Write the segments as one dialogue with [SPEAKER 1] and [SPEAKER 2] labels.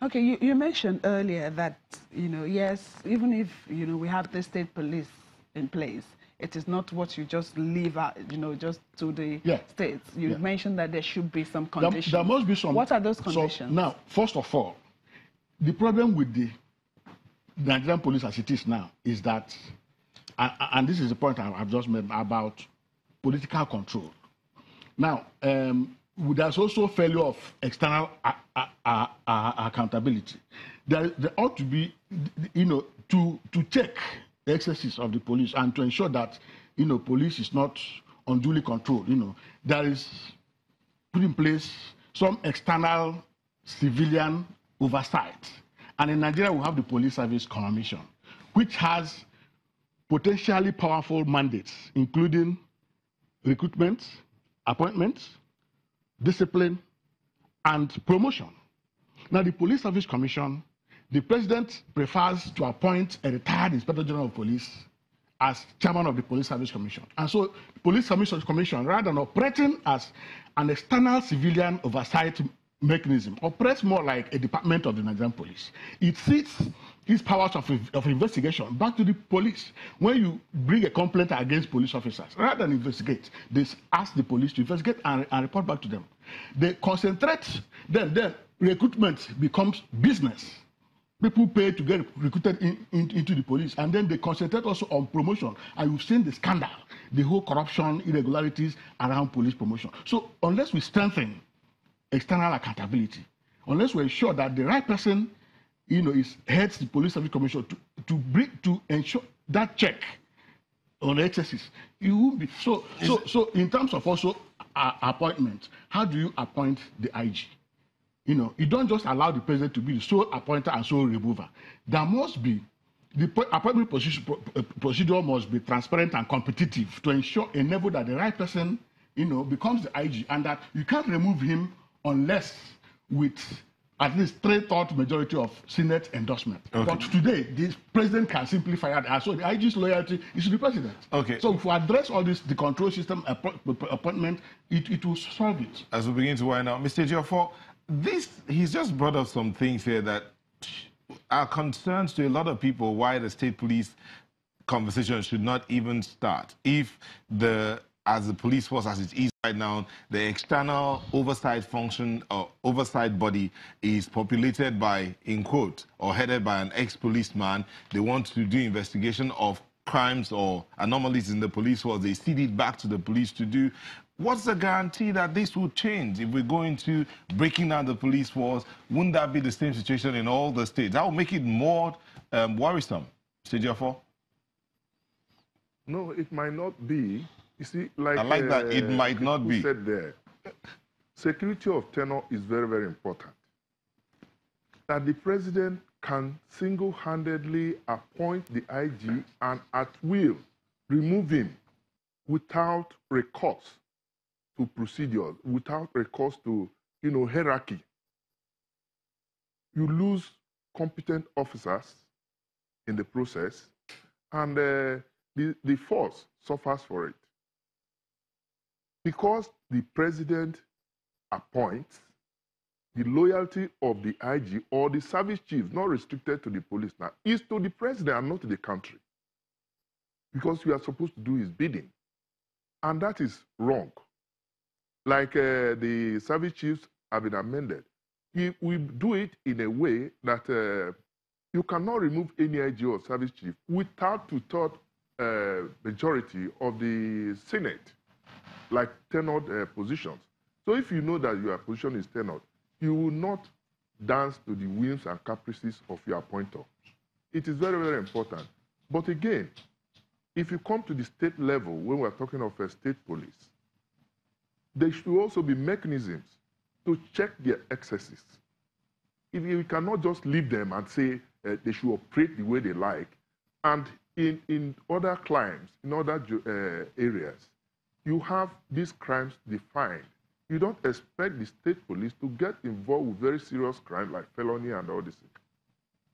[SPEAKER 1] Okay, you mentioned earlier that, yes, even if, we have the state police in place, it is not what you just leave out, just to the states. You mentioned that there should be some conditions.
[SPEAKER 2] There must be some.
[SPEAKER 1] What are those conditions?
[SPEAKER 2] So now, first of all, the problem with the Nigerian police as it is now is that, and this is the point I've just made about political control. Now, there's also failure of external accountability. There ought to be, to check the excesses of the police and to ensure that, police is not unduly controlled. There is put in place some external civilian oversight. And in Nigeria, we have the Police Service Commission, which has potentially powerful mandates, including recruitment, appointments, discipline, and promotion. Now, the Police Service Commission, the president prefers to appoint a retired Inspector General of Police as chairman of the Police Service Commission. And so the Police Service Commission, rather than operating as an external civilian oversight mechanism, operates more like a department of the Nigerian police. It seeks its powers of investigation back to the police. When you bring a complaint against police officers, rather than investigate, they ask the police to investigate and report back to them. They concentrate, then recruitment becomes business. People pay to get recruited into the police, and then they concentrate also on promotion. And you've seen the scandal, the whole corruption, irregularities around police promotion. So unless we strengthen external accountability, unless we ensure that the right person, heads the Police Service Commission to ensure that check on the excesses, it will be so. So in terms of also appointment, how do you appoint the IG? You don't just allow the president to be the sole appointer and sole remover. There must be, the appointment procedure must be transparent and competitive to enable that the right person, becomes the IG, and that you can't remove him unless with at least 3/4 majority of Senate endorsement. Okay. But today, the president can simply fire that. So the IG's loyalty is to the president. Okay. So if we address all this, the control system appointment, it will solve it.
[SPEAKER 3] As we begin to wind up, Mr. Ejiofor, he's just brought up some things here that are concerns to a lot of people why the state police conversation should not even start. If as the police force as it is right now, the external oversight function or oversight body is populated by, in quote, or headed by an ex-policeman. They want to do investigation of crimes or anomalies in the police force. They feed it back to the police to do. What's the guarantee that this will change if we're going to breaking down the police force? Wouldn't that be the same situation in all the states? That will make it more worrisome. Mr. Ejiofor?
[SPEAKER 4] No, it might not be. You see, like,
[SPEAKER 3] I like that it might not be.
[SPEAKER 4] Said there, security of tenure is very, very important. That the president can single-handedly appoint the IG and at will remove him without recourse to procedures, without recourse to, hierarchy. You lose competent officers in the process, and the force suffers for it. Because the president appoints, the loyalty of the IG or the service chief, not restricted to the police now, is to the president and not to the country. Because we are supposed to do his bidding. And that is wrong. Like the service chiefs have been amended. We do it in a way that you cannot remove any IG or service chief without two-thirds majority of the Senate, like tenured positions. So if you know that your position is tenured, you will not dance to the whims and caprices of your appointer. It is very, very important. But again, if you come to the state level, when we're talking of a state police, there should also be mechanisms to check their excesses. If you cannot just leave them and say they should operate the way they like, and in other crimes, in other areas, you have these crimes defined. You don't expect the state police to get involved with very serious crime like felony and all this.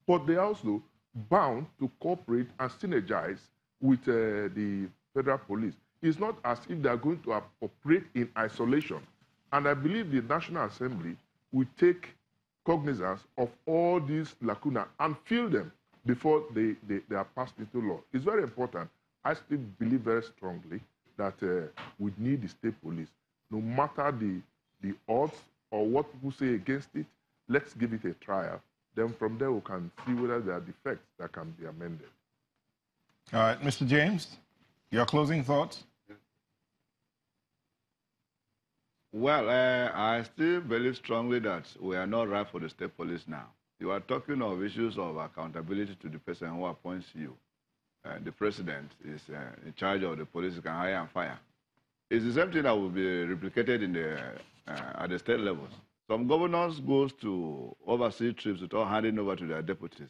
[SPEAKER 4] But they are also bound to cooperate and synergize with the federal police. It's not as if they are going to operate in isolation. And I believe the National Assembly will take cognizance of all these lacuna and fill them before they are passed into law. It's very important. I still believe very strongly that we need the state police. No matter the odds or what people say against it, let's give it a trial. Then from there we can see whether there are defects that can be amended.
[SPEAKER 3] All right, Mr. James, your closing thoughts?
[SPEAKER 5] Well, I still believe strongly that we are not right for the state police now. You are talking of issues of accountability to the person who appoints you. The president is in charge of the police, you can hire and fire. It's the same thing that will be replicated in at the state levels. Some governors goes to overseas trips without handing over to their deputies.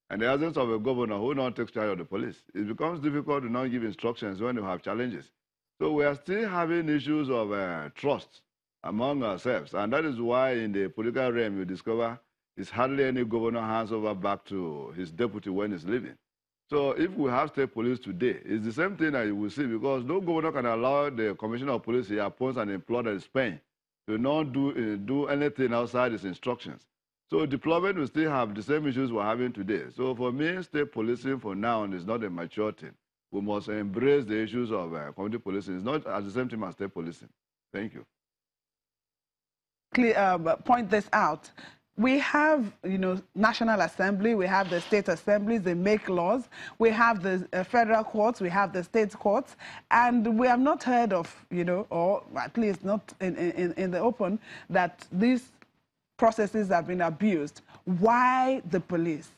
[SPEAKER 5] And the absence of a governor who not takes charge of the police, it becomes difficult to not give instructions when you have challenges. So we are still having issues of trust among ourselves. And that is why in the political realm you discover it's hardly any governor hands over back to his deputy when he's leaving. So if we have state police today, it's the same thing that you will see, because no governor can allow the commissioner of police he appoints an employee that is paying to not do anything outside his instructions. So deployment will still have the same issues we're having today. So for me, state policing for now is not a mature thing. We must embrace the issues of community policing. It's not at the same time as state policing. Thank you.
[SPEAKER 1] Point this out. We have, National Assembly, we have the state assemblies, they make laws. We have the federal courts, we have the state courts, and we have not heard of, or at least not in the open, that these processes have been abused. Why the police?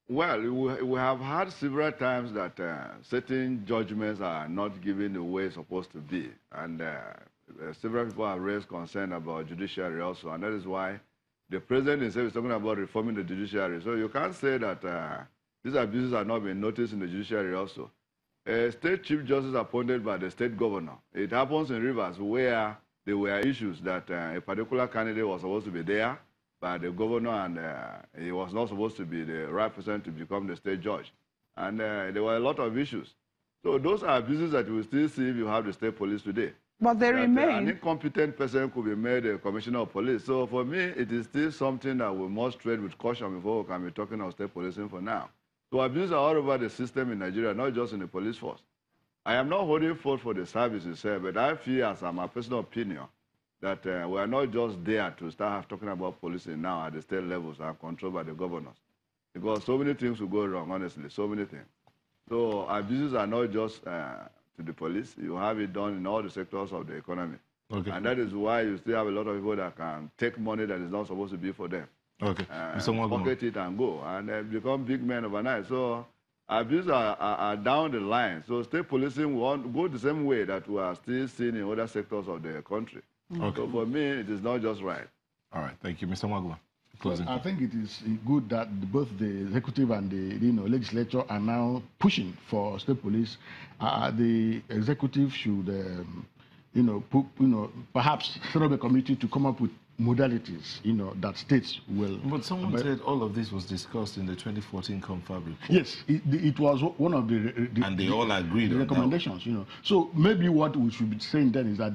[SPEAKER 5] Well, we have had several times that certain judgments are not given the way it's supposed to be. And several people have raised concern about judiciary also. And that is why the president himself is talking about reforming the judiciary. So you can't say that these abuses are not being noticed in the judiciary also. A state chief justice appointed by the state governor. It happens in Rivers where there were issues that a particular candidate was supposed to be there by the governor, and he was not supposed to be the right person to become the state judge. And there were a lot of issues. So those are abuses that you will still see if you have the state police today.
[SPEAKER 1] But they remain.
[SPEAKER 5] An incompetent person could be made a commissioner of police. So for me, it is still something that we must tread with caution before we can be talking of state policing for now. So abuses are all over the system in Nigeria, not just in the police force. I am not holding forth for the service itself, but I feel, as my personal opinion, that we are not just there to start talking about policing now at the state levels and controlled by the governors. Because so many things will go wrong, honestly, so many things. So abuses are not just to the police. You have it done in all the sectors of the economy. Okay. And that is why you still have a lot of people that can take money that is not supposed to be for them. Okay. Pocket it and go, and become big men overnight. So abuses are down the line. So state policing will go the same way that we are still seeing in other sectors of the country. Okay. So for me, it is not just right.
[SPEAKER 3] All right, thank you. Mr. Mwaguma, closing.
[SPEAKER 2] I think it is good that both the executive and the legislature are now pushing for state police. The executive should, perhaps set up a committee to come up with modalities, that states will.
[SPEAKER 3] But someone said all of this was discussed in the 2014 Confab report.
[SPEAKER 2] Yes, it was one of the
[SPEAKER 3] and they all agreed
[SPEAKER 2] the
[SPEAKER 3] on
[SPEAKER 2] recommendations.
[SPEAKER 3] That.
[SPEAKER 2] So maybe what we should be saying then is that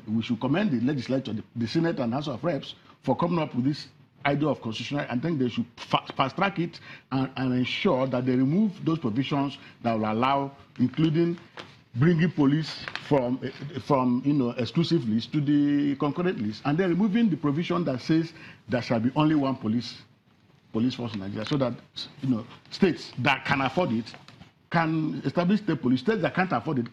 [SPEAKER 2] we should commend the legislature, the Senate and House of Reps, for coming up with this idea of constitutional. I think they should fast track it and ensure that they remove those provisions that will allow, including bringing police from exclusive list to the concurrent list, and then removing the provision that says there shall be only one police force in Nigeria, so that states that can afford it can establish state police. States that can't afford it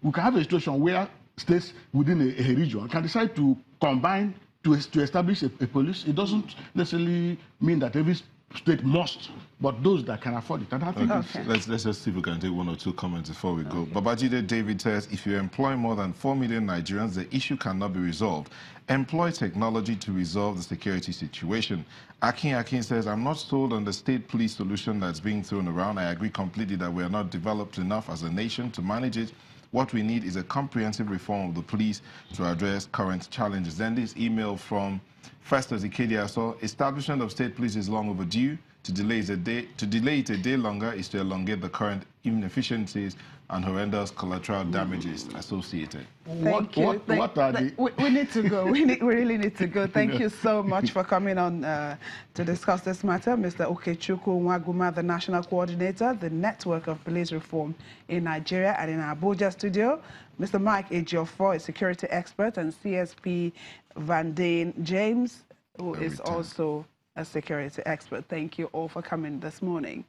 [SPEAKER 2] we can have a situation where states within a region can decide to combine to establish a police. It doesn't necessarily mean that every state must, but those that can afford it. And I think
[SPEAKER 3] let's just see if we can take one or two comments before we go. Babajide David says, if you employ more than 4 million Nigerians, the issue cannot be resolved. Employ technology to resolve the security situation. Akin says, I'm not sold on the state police solution that's being thrown around. I agree completely that we are not developed enough as a nation to manage it. What we need is a comprehensive reform of the police to address current challenges. Then this email from Festus Ikedia, so establishment of state police is long overdue. To delay it a day longer is to elongate the current inefficiencies and horrendous collateral damages associated.
[SPEAKER 1] Thank you.
[SPEAKER 2] What are the...
[SPEAKER 1] We need to go. We really need to go. Thank you so much for coming on to discuss this matter. Mr. Okechukwu Nwaguma, the National Coordinator, the Network of Police Reform in Nigeria, and in our Abuja studio, Mr. Mike Ejiofor, a security expert, and CSP Van Dane James, who is also a security expert. Thank you all for coming this morning.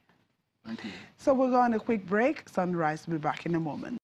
[SPEAKER 2] Thank you.
[SPEAKER 1] So we'll go on a quick break. Sunrise will be back in a moment.